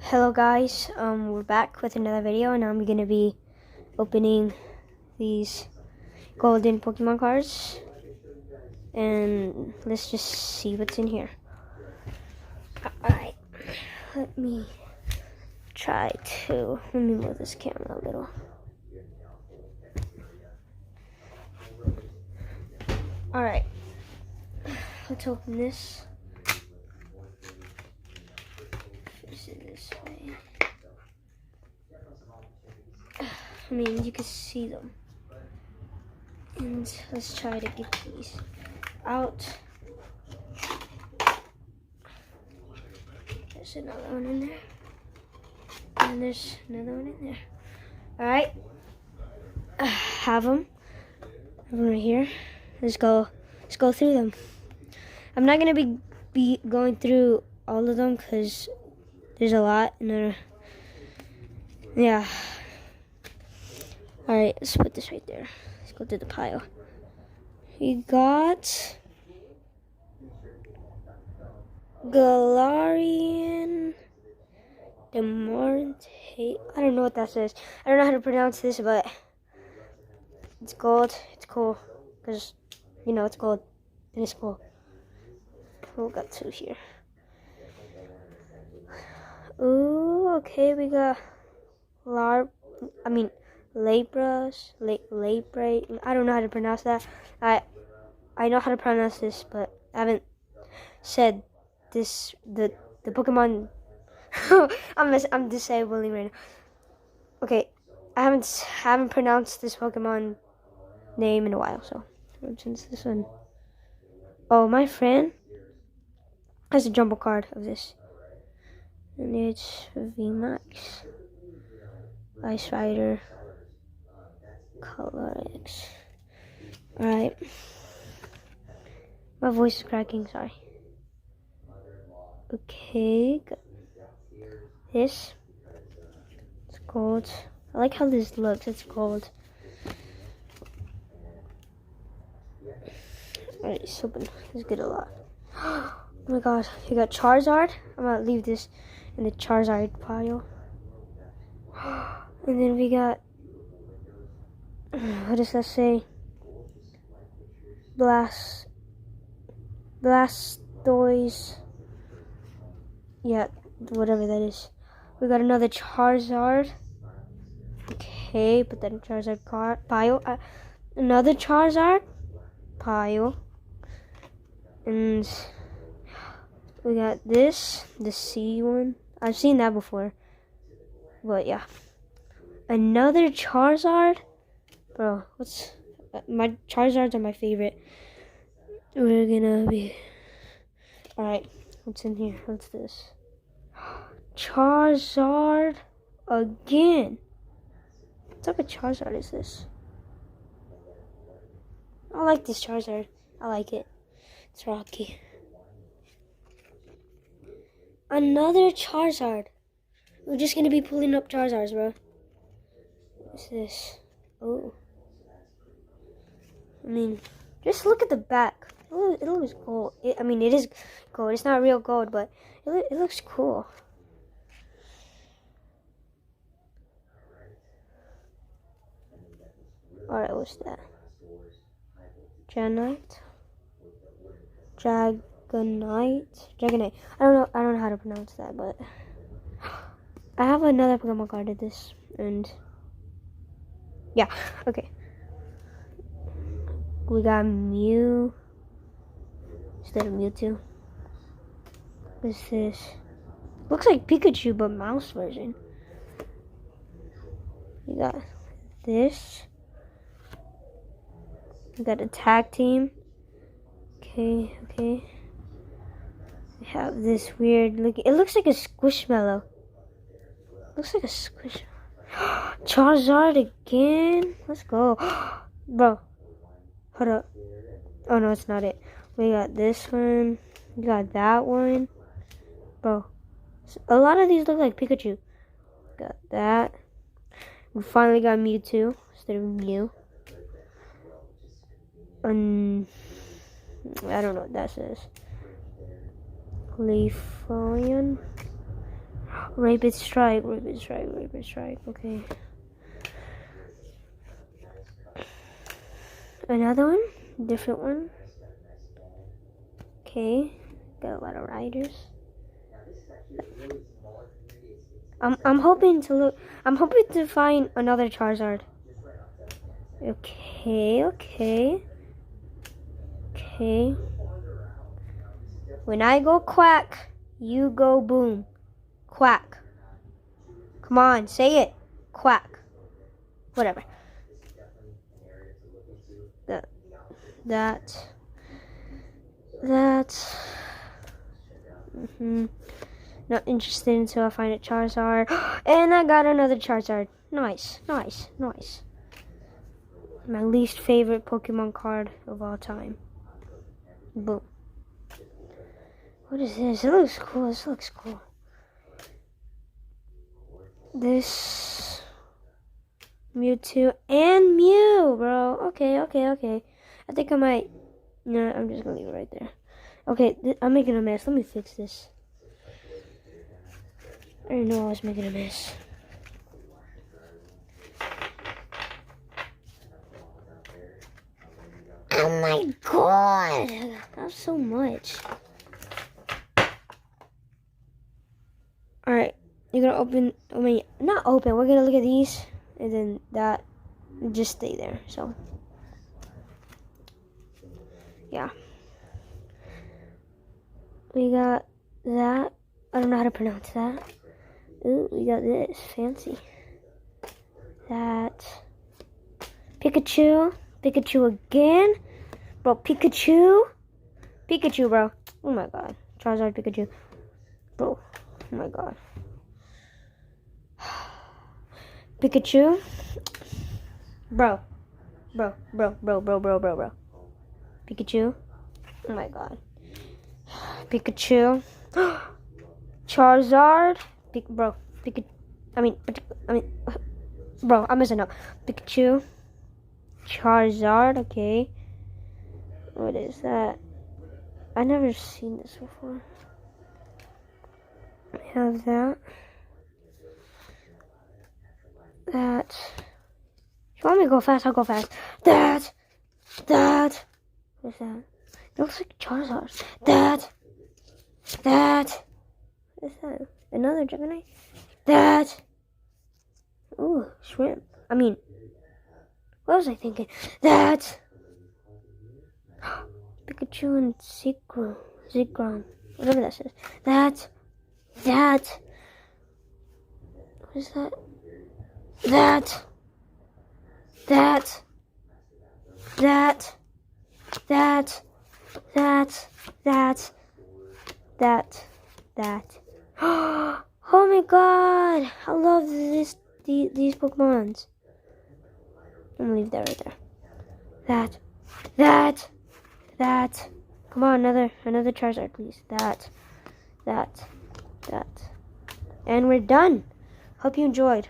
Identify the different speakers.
Speaker 1: Hello guys, we're back with another video, and I'm gonna be opening these golden Pokemon cards, and let's just see what's in here. Alright, let me move this camera a little. Alright, let's open this. Face it this way. I mean, you can see them. And let's try to get these out. There's another one in there. And there's another one in there. Alright. Have them right here. Let's go through them. I'm not going to be going through all of them because there's a lot. And yeah. Alright, let's put this right there. Let's go through the pile. We got Galarian Demorte. I don't know what that says. I don't know how to pronounce this, but it's gold. It's cool because, you know, it's gold and it's cool. We got two here. Ooh, okay, we got Labras. I don't know how to pronounce that. I know how to pronounce this, but I haven't said this. The Pokemon. I'm disabling right now. Okay, I haven't pronounced this Pokemon name in a while. So since this one. Oh, my friend has a jumbo card of this, and it's VMAX, Ice Rider, Color X. Alright. My voice is cracking, sorry. Okay, good. This. It's gold. I like how this looks, it's gold. Alright, it's open. Let's get a lot. Oh my god, you got Charizard. I'm gonna leave this in the Charizard pile. And then we got, what does that say? Blastoise. Yeah, whatever that is. We got another Charizard. Okay, put that in Charizard pile. Another Charizard pile. And we got this, the C one. I've seen that before. But yeah. Another Charizard? Bro, my Charizards are my favorite. We're gonna be... Alright, what's in here? What's this? Charizard again. What type of Charizard is this? I like this Charizard. I like it. It's rocky. Another Charizard. We're just gonna be pulling up Charizards, bro. What's this? Oh. I mean, just look at the back. It looks gold. It is gold. It's not real gold, but it looks cool. Alright, what's that? Dragonite. I don't know how to pronounce that, but I have another Pokemon card of this, and yeah, okay. We got Mew instead of Mewtwo. What's this? Looks like Pikachu, but mouse version. We got this. We got a tag team. Okay. We have this weird looking. It looks like a Squishmallow. Charizard again. Let's go, bro. Hold up. Oh no, it's not it. We got this one. We got that one, bro. A lot of these look like Pikachu. Got that. We finally got Mewtwo instead of Mew. I don't know what that says. Leafeon. Rapid strike, rapid strike, rapid strike. Okay. Another one? Different one? Okay. Got a lot of riders. I'm hoping to find another Charizard. Okay, okay. Okay. When I go quack, you go boom. Quack. Come on, say it. Quack. Whatever. That. Not interested until I find a Charizard. And I got another Charizard. Nice, nice, nice. My least favorite Pokemon card of all time. Boom. What is this? It looks cool. This looks cool. This Mewtwo and Mew, bro. Okay, okay, okay. I think I might. No, I'm just gonna leave it right there. Okay, I'm making a mess. Let me fix this. I didn't know I was making a mess. Oh my god! That's so much. Alright, you're gonna open. I mean, not open. We're gonna look at these, and then that. Just stay there. So, yeah. We got that. I don't know how to pronounce that. Ooh, we got this. Fancy. That. Pikachu. Pikachu again. Bro, Pikachu. Pikachu, bro. Oh my god. Charizard Pikachu. Bro. Oh my god. Pikachu. Bro. Bro. Pikachu. Oh my god. Pikachu. Charizard. Bro. Pikachu. Bro, I'm messing up. Pikachu. Charizard. Okay. What is that? I've never seen this before. I have that. That. If you want me to go fast, I'll go fast. That. What's that? It looks like Charizard. That. What's that? Another Dragonite? That. Ooh, shrimp. I mean, what was I thinking? That. Pikachu and Zekrom. Whatever that says. That. What is that? That. Oh my god! I love these Pokemons. I'm gonna leave that right there. That. Come on, another Charizard, please. That. And we're done. Hope you enjoyed.